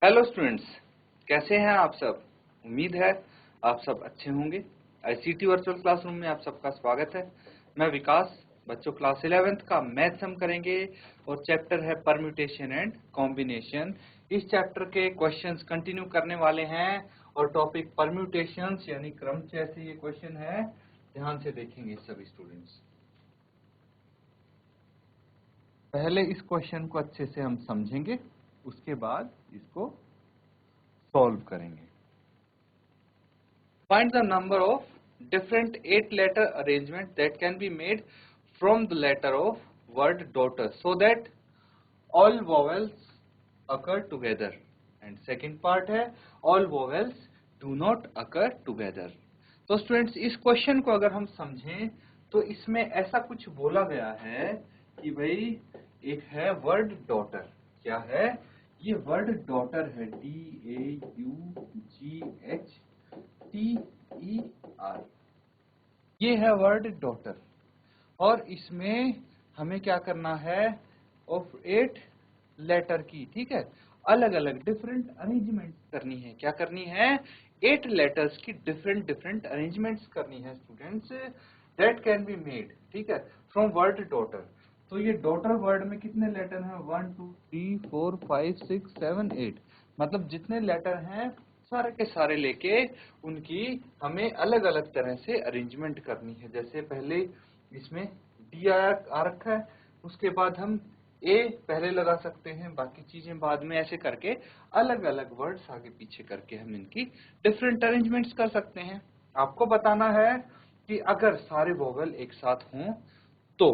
Hello students, कैसे हैं आप सब। उम्मीद है आप सब अच्छे होंगे। आईसीटी वर्चुअल क्लासरूम में आप सबका स्वागत है। मैं विकास। बच्चों, क्लास 11th का मैथ्स हम करेंगे और चैप्टर है परम्यूटेशन एंड कॉम्बिनेशन। इस चैप्टर के क्वेश्चंस कंटिन्यू करने वाले हैं और टॉपिक परम्यूटेशंस यानी क्रमचय से ये क्वेश्चन है। ध्यान से देखेंगे सभी स्टूडेंट्स। पहले इस क्वेश्चन को अच्छे से हम समझेंगे, उसके बाद इसको सॉल्व करेंगे। Find the number of different 8-letter arrangement that can be made from the letter of word daughter so that all vowels occur together. And second part है all vowels do not occur together. तो students, इस question को अगर हम समझें तो इसमें ऐसा कुछ बोला गया है कि भाई एक है वर्ड डॉटर। क्या है ये? वर्ड डॉटर है, DAUGHTER। ये है वर्ड डॉटर और इसमें हमें क्या करना है? ऑफ 8 लेटर की, ठीक है, अलग अलग डिफरेंट अरेंजमेंट्स करनी है। क्या करनी है? 8 लेटर्स की डिफरेंट डिफरेंट अरेंजमेंट्स करनी है students. That can be made, ठीक है, फ्रॉम वर्ड डॉटर। तो ये डॉटर वर्ड में कितने लेटर हैं? 1 2 3 4 5 6 7 8। मतलब जितने लेटर हैं सारे के सारे लेके उनकी हमें अलग अलग तरह से अरेंजमेंट करनी है। जैसे पहले इसमें डी आ रखा है, उसके बाद हम ए पहले लगा सकते हैं, बाकी चीजें बाद में। ऐसे करके अलग अलग वर्ड्स आगे पीछे करके हम इनकी डिफरेंट अरेंजमेंट्स कर सकते हैं। आपको बताना है कि अगर सारे वोवेल एक साथ हों तो,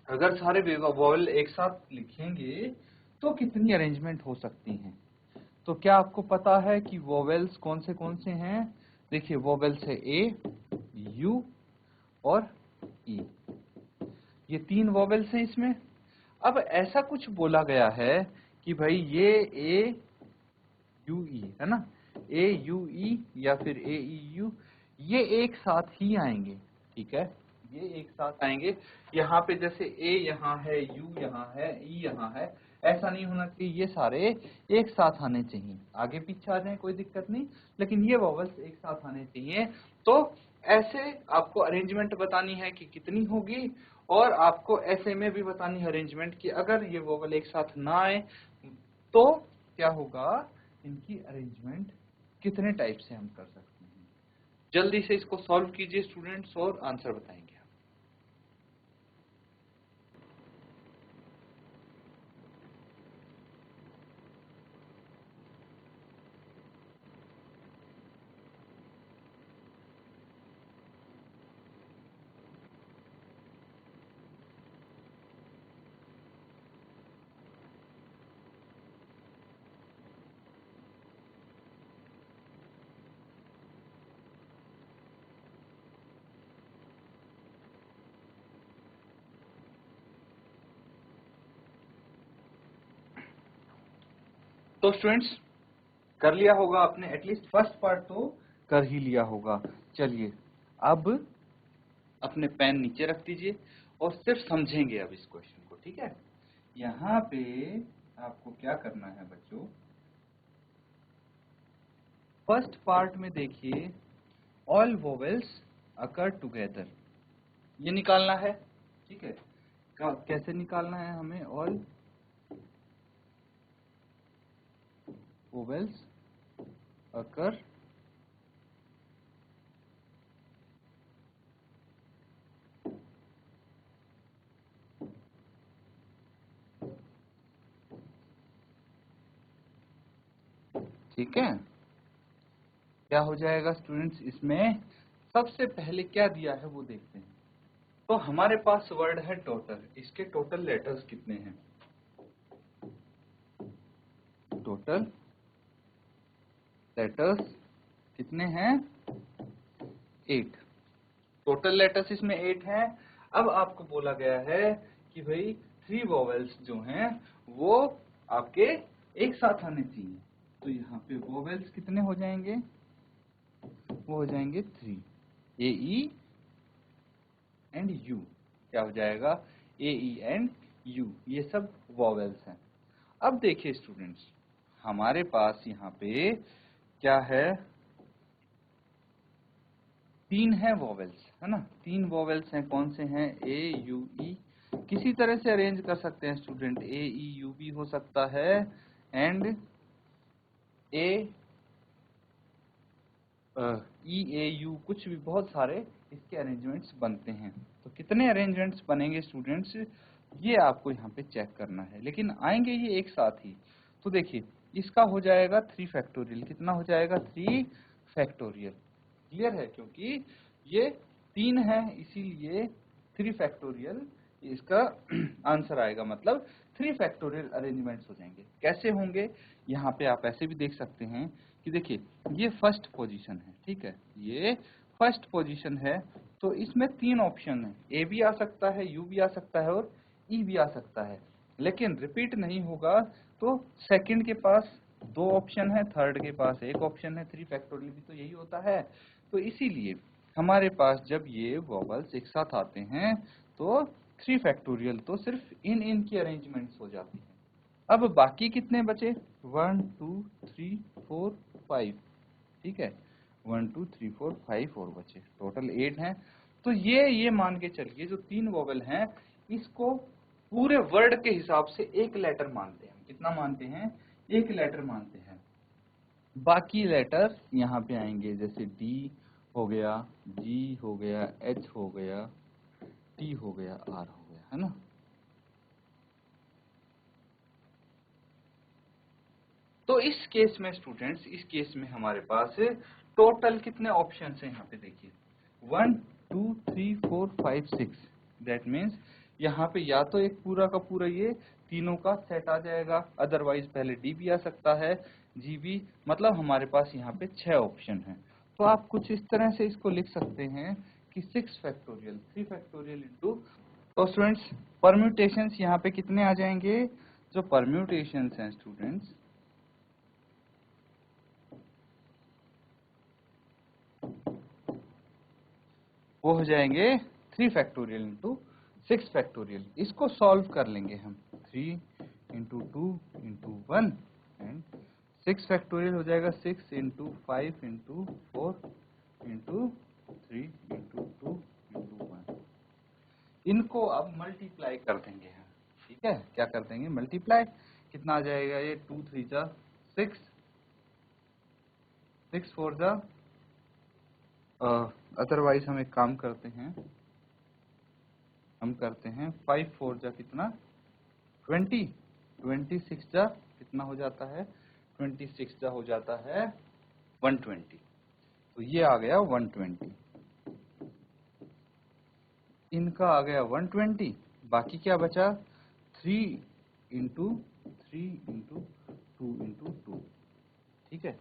अगर सारे वोवेल एक साथ लिखेंगे तो कितनी अरेंजमेंट हो सकती हैं। तो क्या आपको पता है कि वोवेल्स कौन से हैं? देखिए, वोवेल्स है ए, यू और ई। ये 3 वोवेल्स हैं इसमें। अब ऐसा कुछ बोला गया है कि भाई ये ए यू ई है ना, ए यू ई या फिर ए ई यू, ये एक साथ ही आएंगे, ठीक है, ये एक साथ आएंगे। यहाँ पे जैसे ए यहाँ है, यू यहाँ है, ई यहाँ है, ऐसा नहीं होना चाहिए। ये सारे एक साथ आने चाहिए, आगे पीछे आ जाए कोई दिक्कत नहीं, लेकिन ये वॉवल्स एक साथ आने चाहिए। तो ऐसे आपको अरेंजमेंट बतानी है कि कितनी होगी, और आपको ऐसे में भी बतानी है अरेंजमेंट कि अगर ये वोवल एक साथ ना आए तो क्या होगा, इनकी अरेंजमेंट कितने टाइप से हम कर सकते हैं। जल्दी से इसको सॉल्व कीजिए स्टूडेंट्स और आंसर बताएंगे। तो स्टूडेंट्स, कर लिया होगा आपने, एटलीस्ट फर्स्ट पार्ट तो कर ही लिया होगा। चलिए अब अपने पेन नीचे रख दीजिए और सिर्फ समझेंगे अब इस क्वेश्चन को, ठीक है। यहाँ पे आपको क्या करना है बच्चों, फर्स्ट पार्ट में देखिए, ऑल वोवेल्स अकर टुगेदर, ये निकालना है, ठीक है। कैसे निकालना है हमें? ऑल वोवेल्स अकर ठीक है। क्या हो जाएगा स्टूडेंट्स, इसमें सबसे पहले क्या दिया है वो देखते हैं। तो हमारे पास वर्ड है टोटल, इसके टोटल लेटर्स कितने हैं? टोटल लेटर्स कितने हैं? 8। टोटल लेटर्स इसमें 8 हैं। अब आपको बोला गया है कि भाई 3 वोवेल्स जो हैं वो आपके एक साथ आने चाहिए। तो यहाँ पे वोवेल्स कितने हो जाएंगे? वो हो जाएंगे 3, ए ई एंड यू। क्या हो जाएगा? ए ई एंड यू, ये सब वोवेल्स हैं। अब देखिए स्टूडेंट्स, हमारे पास यहाँ पे क्या है, 3 है वोवेल्स, है ना। 3 वोवेल्स हैं, कौन से हैं, ए यू ई। किसी तरह से अरेंज कर सकते हैं स्टूडेंट, ए ई यू भी हो सकता है and A E A you, कुछ भी, बहुत सारे इसके अरेंजमेंट्स बनते हैं। तो कितने अरेंजमेंट्स बनेंगे स्टूडेंट्स, ये आपको यहाँ पे चेक करना है, लेकिन आएंगे ये एक साथ ही। तो देखिए इसका हो जाएगा 3 फैक्टोरियल, कितना हो जाएगा, 3 फैक्टोरियल। क्लियर है, क्योंकि ये 3 है इसीलिए 3 फैक्टोरियल इसका आंसर आएगा, मतलब 3 फैक्टोरियल अरेंजमेंट्स हो जाएंगे। कैसे होंगे, यहाँ पे आप ऐसे भी देख सकते हैं कि देखिए ये फर्स्ट पोजीशन है, ठीक है, ये फर्स्ट पोजीशन है, तो इसमें 3 ऑप्शन है, ए भी आ सकता है, यू भी आ सकता है और ई भी आ सकता है, लेकिन रिपीट नहीं होगा। तो सेकंड के पास 2 ऑप्शन है, थर्ड के पास 1 ऑप्शन है, 3 फैक्टोरियल भी तो यही होता है। तो इसीलिए हमारे पास जब ये वोवेल्स एक साथ आते हैं तो 3 फैक्टोरियल तो सिर्फ इनकी अरेंजमेंट्स हो जाती है। अब बाकी कितने बचे, 1 2 3 4 5, ठीक है, 1 2 3 4 5 और बचे, टोटल 8 हैं। तो ये मान के चलिए जो 3 वोवेल हैं इसको पूरे वर्ड के हिसाब से एक लेटर मानते हैं। कितना मानते हैं, एक लेटर मानते हैं। बाकी लेटर यहाँ पे आएंगे, जैसे डी हो गया, जी हो गया, एच हो गया, टी हो गया, आर हो गया, है ना। तो इस केस में स्टूडेंट्स, इस केस में हमारे पास टोटल कितने ऑप्शन हैं, यहाँ पे देखिए 1 2 3 4 5 6। दैट मीन्स यहाँ पे या तो एक पूरा का पूरा ये तीनों का सेट आ जाएगा, अदरवाइज पहले डी भी आ सकता है, जी भी, मतलब हमारे पास यहाँ पे 6 ऑप्शन हैं। तो आप कुछ इस तरह से इसको लिख सकते हैं कि 6 फैक्टोरियल 3 फैक्टोरियल इंटू। तो स्टूडेंट्स परम्यूटेशंस यहाँ पे कितने आ जाएंगे, जो परम्यूटेशंस हैं स्टूडेंट्स, वो हो जाएंगे 3 फैक्टोरियल इंटू 6 फैक्टोरियल। इसको सॉल्व कर लेंगे हम, 3 इंटू 2 इंटू 1 एंड 6 फैक्टोरियल हो जाएगा 6 into 5 into 4 into 3 into 2 into 1। इनको अब मल्टीप्लाई कर देंगे हम, ठीक है, क्या कर देंगे, मल्टीप्लाई। कितना आ जाएगा, ये 2 3 जा 6, 6 4 जा, अदरवाइज हम एक काम करते हैं, हम करते हैं 5 4 जा कितना, 20, 26 जा कितना हो जाता है, 26 जा हो जाता है 120। तो ये आ गया 120, इनका आ गया 120। बाकी क्या बचा, 3 इंटू 3 इंटू 2 इंटू 2, ठीक है,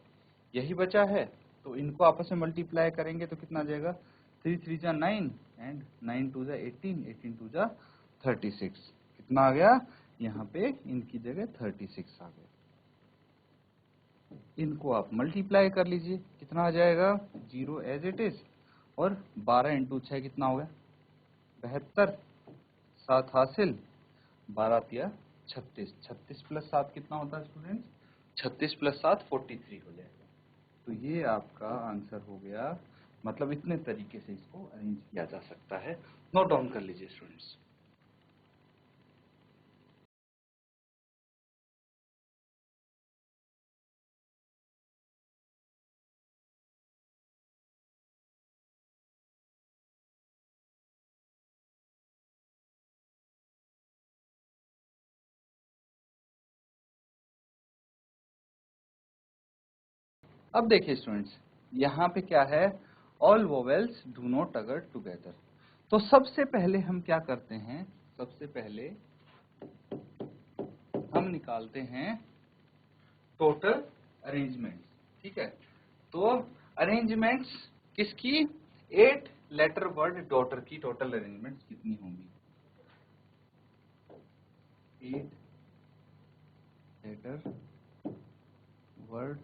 यही बचा है। तो इनको आपस में मल्टीप्लाई करेंगे तो कितना आ जाएगा, 3 3 जा 9 एंड 9 2 जा 18, 18 2 जा 36। कितना आ गया, यहाँ पे इनकी जगह 36 आ गया। इनको आप मल्टीप्लाई कर लीजिए, कितना आ जाएगा, 0 एज इट इज, और 12 इंटू 6 कितना हो गया, 72, 7 हासिल, 12 तिया 36, 36 प्लस 7 कितना होता है स्टूडेंट्स, 36 प्लस 7 43 हो जाएगा। तो ये आपका आंसर हो गया, मतलब इतने तरीके से इसको अरेंज किया जा सकता है। नोट डाउन कर लीजिए स्टूडेंट्स। अब देखिए स्टूडेंट्स, यहाँ पे क्या है, ऑल वोवेल्स डू नॉट अगर टुगेदर। तो सबसे पहले हम क्या करते हैं, सबसे पहले हम निकालते हैं टोटल अरेंजमेंट्स, ठीक है। तो अरेंजमेंट्स किसकी, 8 लेटर वर्ड डॉटर की टोटल अरेंजमेंट्स कितनी होंगी, 8 लेटर वर्ड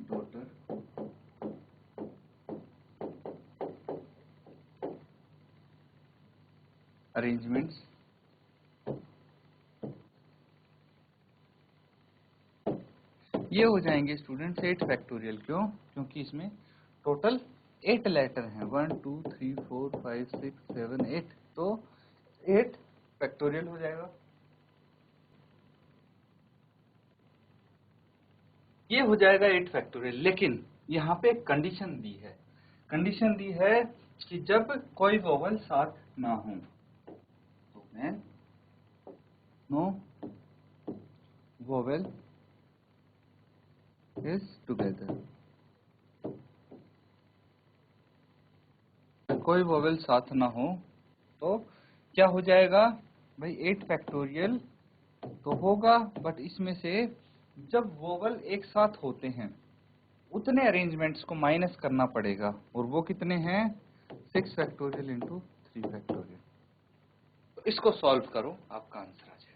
डॉटर अरेंजमेंट्स ये हो जाएंगे स्टूडेंट्स 8 फैक्टोरियल। क्यों? क्योंकि इसमें टोटल 8 लेटर हैं, 1 2 3 4 5 6 7 8, तो 8 फैक्टोरियल हो जाएगा। ये हो जाएगा 8 फैक्टोरियल। लेकिन यहाँ पे एक कंडीशन दी है, कंडीशन दी है कि जब कोई वोवेल साथ ना हो, तो मैं नो वोवेल इज टुगेदर। कोई वोवेल साथ ना हो तो क्या हो जाएगा भाई? 8 फैक्टोरियल तो होगा, बट इसमें से जब वोवेल एक साथ होते हैं उतने अरेंजमेंट्स को माइनस करना पड़ेगा, और वो कितने हैं? 6 फैक्टोरियल इंटू 3 फैक्टोरियल। तो इसको सॉल्व करो, आपका आंसर आ जाएगा।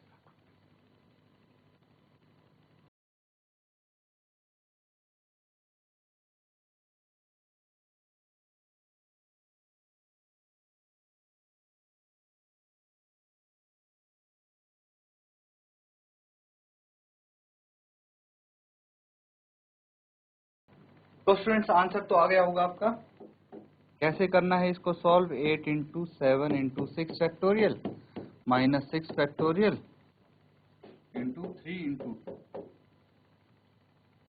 तो स्टूडेंट्स आंसर तो आ गया होगा आपका। कैसे करना है इसको solve? 8 into 7 into 6 factorial minus 6 factorial into 3 into 2।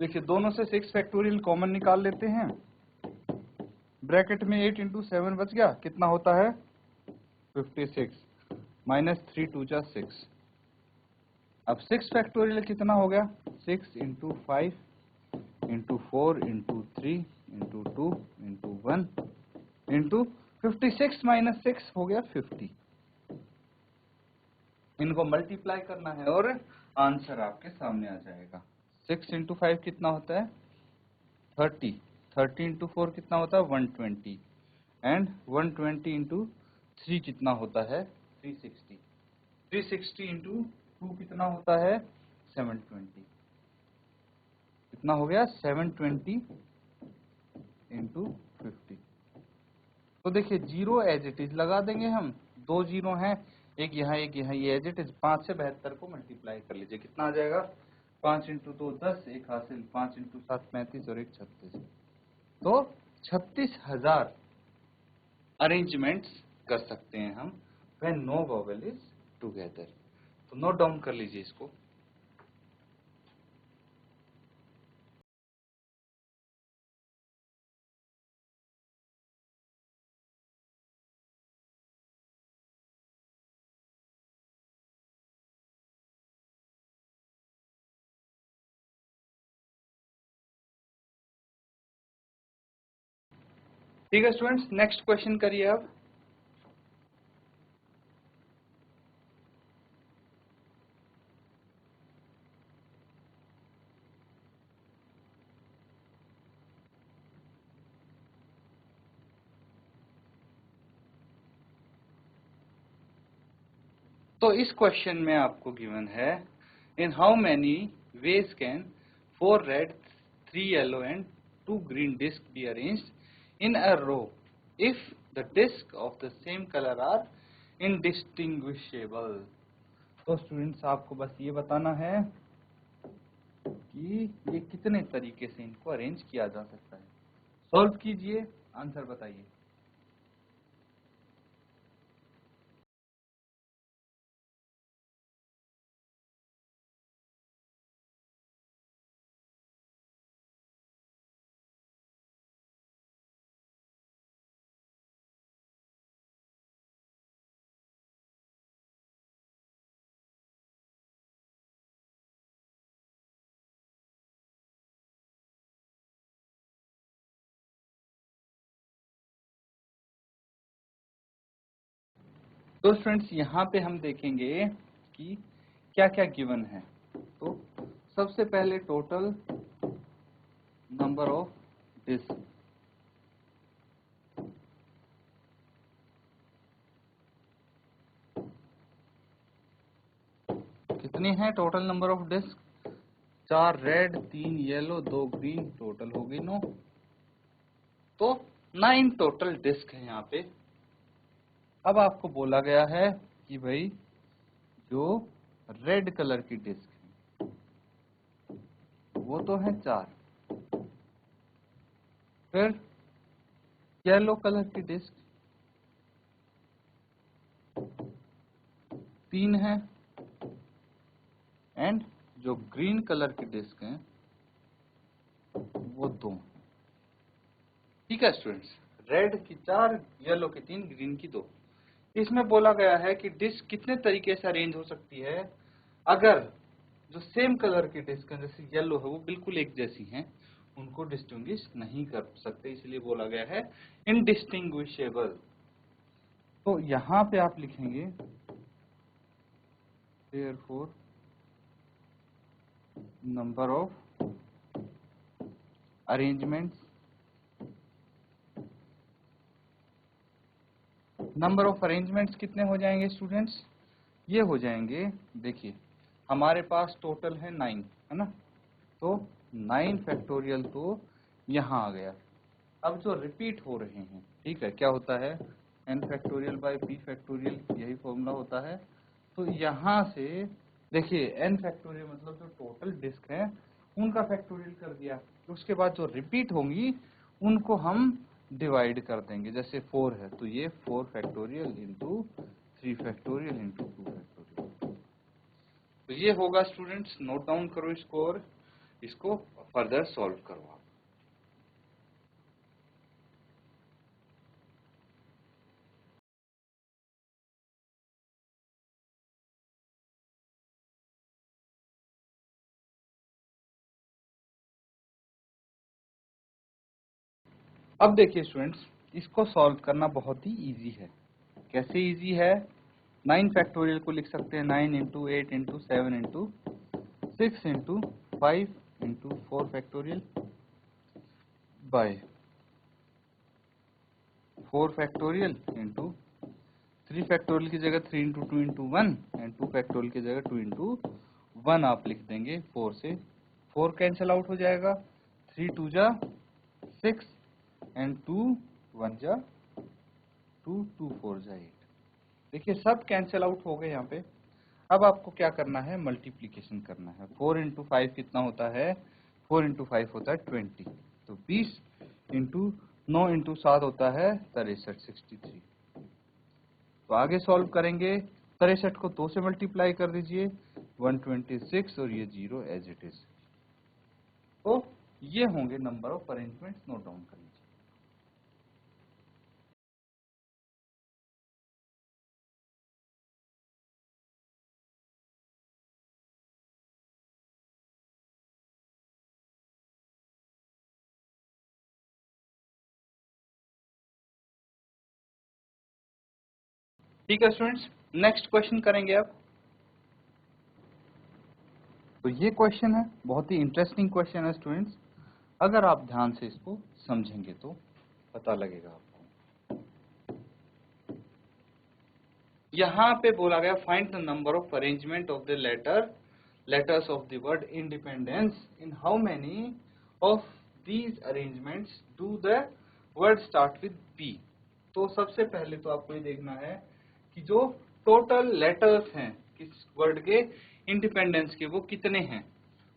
देखिए दोनों से 6 फैक्टोरियल कॉमन निकाल लेते हैं, ब्रैकेट में 8 इंटू 7 बच गया, कितना होता है? 56 माइनस 3 2 जा 6। अब 6 फैक्टोरियल कितना हो गया? 6 into 5 into 4 into 3 into 2 into 1 into 56 minus 6 हो गया 50। इनको मल्टीप्लाई करना है और आंसर आपके सामने आ जाएगा। 6 इंटू 5 कितना होता है? 30। 30 इंटू 4 कितना होता है? 120। एंड 120 इंटू 3 कितना होता है? 360। 360 इंटू 2 कितना होता है? 720। कितना हो गया? 720 इंटू 50। तो देखिए जीरो एज इट इज लगा देंगे हम, दो जीरो हैं, एक यहाँ एक यहाँ, ये एज इट इज। 5 से 72 को मल्टीप्लाई कर लीजिए, कितना आ जाएगा? 5 इंटू 2 10, एक हासिल, 5 इंटू 7 35 और एक 36। तो 36,000 अरेंजमेंट्स कर सकते हैं हम when no vowel is together. तो नोट डाउन कर लीजिए इसको। ठीक है स्टूडेंट्स, नेक्स्ट क्वेश्चन करिए अब। तो इस क्वेश्चन में आपको गिवन है, in how many ways can 4 red 3 yellow and 2 green disc be arranged in a row if the disc of the same colour are indistinguishable. तो स्टूडेंट्स आपको बस ये बताना है कि ये कितने तरीके से इनको अरेंज किया जा सकता है। सॉल्व कीजिए, आंसर बताइए। तो स्टूडेंट्स यहाँ पे हम देखेंगे कि क्या क्या गिवन है। तो सबसे पहले टोटल नंबर ऑफ डिस्क, कितनी है total number of disc? 4 red 3 yellow 2 green, total हो गई 9। तो 9 टोटल डिस्क है यहाँ पे। अब आपको बोला गया है कि भाई जो रेड कलर की डिस्क है वो तो है 4। फिर येलो कलर की डिस्क 3 है, एंड जो ग्रीन कलर की डिस्क है वो 2। ठीक है स्टूडेंट्स, रेड की 4, येलो की 3, ग्रीन की 2। इसमें बोला गया है कि डिस्क कितने तरीके से अरेंज हो सकती है। अगर जो सेम कलर की डिस्क है, जैसे येलो है, वो बिल्कुल एक जैसी हैं, उनको डिस्टिंग्विश नहीं कर सकते, इसलिए बोला गया है इनडिस्टिंग्विशेबल। तो यहां पे आप लिखेंगे therefore number of arrangements, number of arrangements कितने हो जाएंगे स्टूडेंट्स? ये हो जाएंगे, देखिए हमारे पास टोटल है 9, है ना, तो 9 फैक्टोरियल तो यहाँ आ गया। अब जो रिपीट हो रहे हैं, ठीक है, क्या होता है, n factorial by p factorial, यही फॉर्मूला होता है। तो यहाँ से देखिए n फैक्टोरियल मतलब जो टोटल डिस्क है उनका फैक्टोरियल कर दिया, उसके बाद जो रिपीट होंगी उनको हम डिवाइड कर देंगे। जैसे 4 है तो ये 4 factorial into 3 factorial into 2 factorial. तो ये होगा स्टूडेंट्स, नोट डाउन करो इसको और इसको फर्दर सॉल्व करो आप। अब देखिए स्टूडेंट्स, इसको सॉल्व करना बहुत ही इजी है। कैसे इजी है? 9 फैक्टोरियल को लिख सकते हैं 9 into 8 into 7 into 6 into 5 into 4 factorial by 4 factorial into 3 factorial की जगह 3 इंटू 2 इंटू 1 एंड 2 फैक्टोरियल की जगह 2 इंटू 1 आप लिख देंगे। 4 से 4 कैंसिल आउट हो जाएगा, 3 2 जा 6 एंड 2 1 जा 2 2 4 जा 8। देखिए सब कैंसिल आउट हो गए यहाँ पे। अब आपको क्या करना है, मल्टीप्लीकेशन करना है। 4 इंटू 5 कितना होता है? 4 इंटू 5 होता है 20, तो 20 इंटू 9 इंटू 7 होता है 63, 63। तो आगे सॉल्व करेंगे, 63 को 2 से मल्टीप्लाई कर दीजिए, 126, और ये 0 एज इट इज। तो ये होंगे number of arrangements, note down कर लीजिए। ठीक है स्टूडेंट्स, नेक्स्ट क्वेश्चन करेंगे अब। तो ये क्वेश्चन है, बहुत ही इंटरेस्टिंग क्वेश्चन है स्टूडेंट्स। अगर आप ध्यान से इसको समझेंगे तो पता लगेगा आपको। यहाँ पे बोला गया find the number of arrangement of the letters of the word independence in how many of these arrangements do the word start with P. तो सबसे पहले तो आपको ये देखना है कि जो टोटल लेटर्स हैं किस वर्ड के इंडिपेंडेंस के, वो कितने हैं,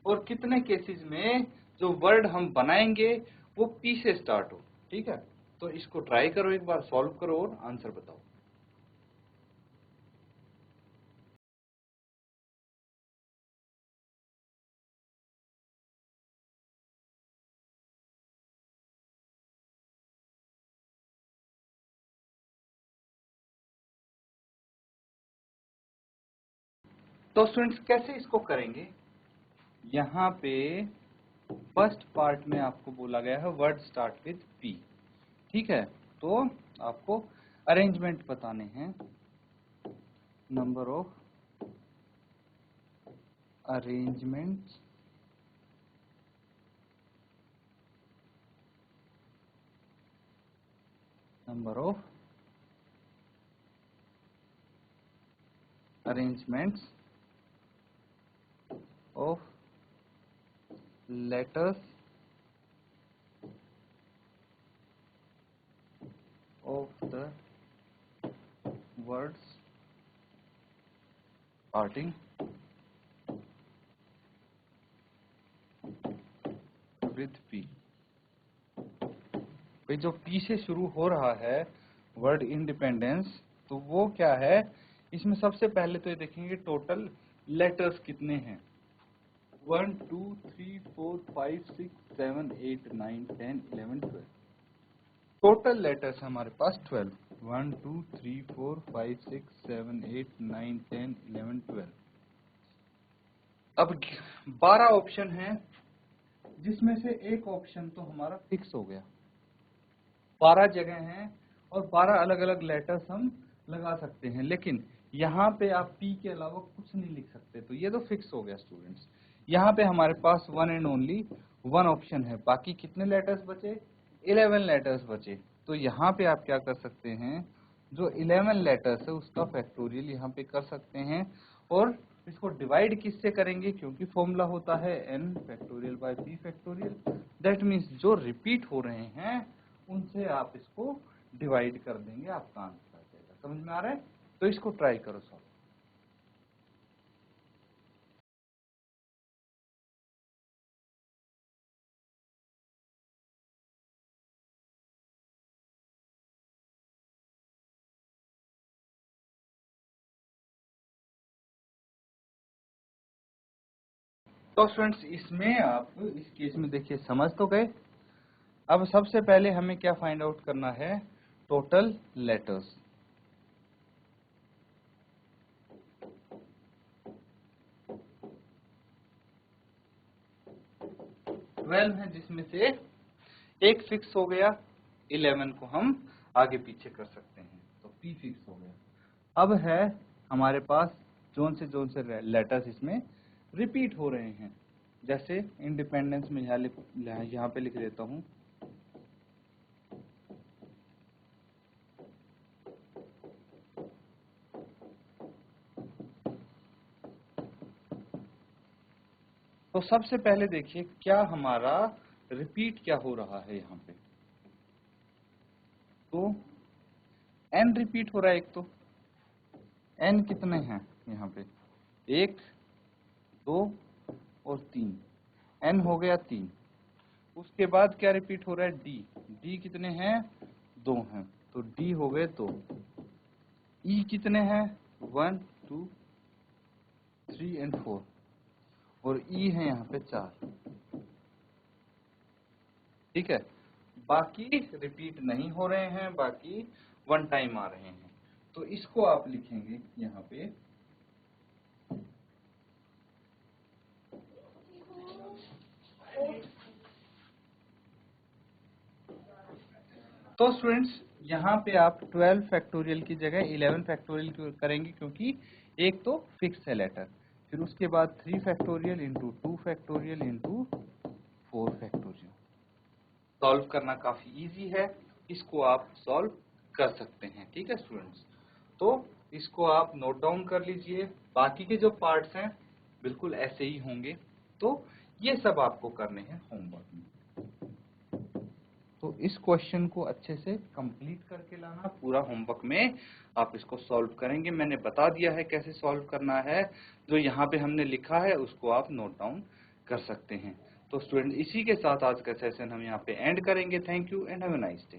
और कितने केसेस में जो वर्ड हम बनाएंगे वो पी से स्टार्ट हो। ठीक है, तो इसको ट्राई करो, एक बार सॉल्व करो और आंसर बताओ। तो स्टूडेंट्स कैसे इसको करेंगे? यहाँ पे फर्स्ट पार्ट में आपको बोला गया है वर्ड स्टार्ट विद पी। ठीक है, तो आपको अरेंजमेंट बताने हैं, number of arrangements number of arrangements of letters of the words starting with P. भाई जो पी से शुरू हो रहा है वर्ड इंडिपेंडेंस, तो वो क्या है, इसमें सबसे पहले तो ये देखेंगे टोटल लेटर्स कितने हैं। 1 2 3 4 5 6 7 8 9 10 11 12। टोटल लेटर्स हमारे पास 12। 1 2 3 4 5 6 7 8 9 10 11 12। अब 12 ऑप्शन हैं, जिसमें से एक ऑप्शन तो हमारा फिक्स हो गया। 12 जगह हैं और 12 अलग अलग लेटर्स हम लगा सकते हैं, लेकिन यहाँ पे आप पी के अलावा कुछ नहीं लिख सकते, तो ये तो फिक्स हो गया स्टूडेंट्स। यहाँ पे हमारे पास one and only one option है, बाकी कितने लेटर्स बचे, 11 लेटर्स बचे। तो यहाँ पे आप क्या कर सकते हैं, जो 11 लेटर्स है उसका फैक्टोरियल यहाँ पे कर सकते हैं, और इसको डिवाइड किससे करेंगे, क्योंकि फॉर्मूला होता है n factorial by p factorial. That means जो रिपीट हो रहे हैं उनसे आप इसको डिवाइड कर देंगे, आपका आंसर आ जाएगा। समझ में आ रहा है? तो इसको ट्राई करो सॉल्व। तो स्टूडेंट्स इसमें आप इस केस में देखिए समझ तो गए। अब सबसे पहले हमें क्या फाइंड आउट करना है, टोटल लेटर्स। 12 है, जिसमें से एक फिक्स हो गया, 11 को हम आगे पीछे कर सकते हैं, तो P फिक्स हो गया। अब है हमारे पास जोन से लेटर्स इसमें रिपीट हो रहे हैं, जैसे इंडिपेंडेंस में यहाँ पे लिख देता हूँ, तो सबसे पहले देखिए क्या हमारा रिपीट क्या हो रहा है यहाँ पे, तो n रिपीट हो रहा है। एक तो n कितने हैं यहाँ पे, 1 2 और 3, n हो गया 3। उसके बाद क्या रिपीट हो रहा है, d कितने हैं, 2 हैं, तो d हो गए 2। e कितने हैं, 1 2 3 एंड 4, और e है यहाँ पे 4। ठीक है, बाकी रिपीट नहीं हो रहे हैं, बाकी वन टाइम आ रहे हैं, तो इसको आप लिखेंगे यहाँ पे तो स्टूडेंट्स यहाँ पे आप 12 फैक्टोरियल की जगह 11 फैक्टोरियल करेंगे, क्योंकि एक तो फिक्स है लेटर। फिर उसके बाद 3 factorial into 2 factorial into 4 factorial. Solve करना काफी इजी है, इसको आप सॉल्व कर सकते हैं। ठीक है स्टूडेंट्स, तो इसको आप नोट डाउन कर लीजिए। बाकी के जो पार्ट्स हैं बिल्कुल ऐसे ही होंगे, तो ये सब आपको करने हैं होमवर्क में। तो इस क्वेश्चन को अच्छे से कंप्लीट करके लाना, पूरा होमवर्क में आप इसको सॉल्व करेंगे। मैंने बता दिया है कैसे सॉल्व करना है, जो यहाँ पे हमने लिखा है उसको आप नोट डाउन कर सकते हैं। तो स्टूडेंट इसी के साथ आज का सेशन हम यहाँ पे एंड करेंगे। Thank you and have a nice day.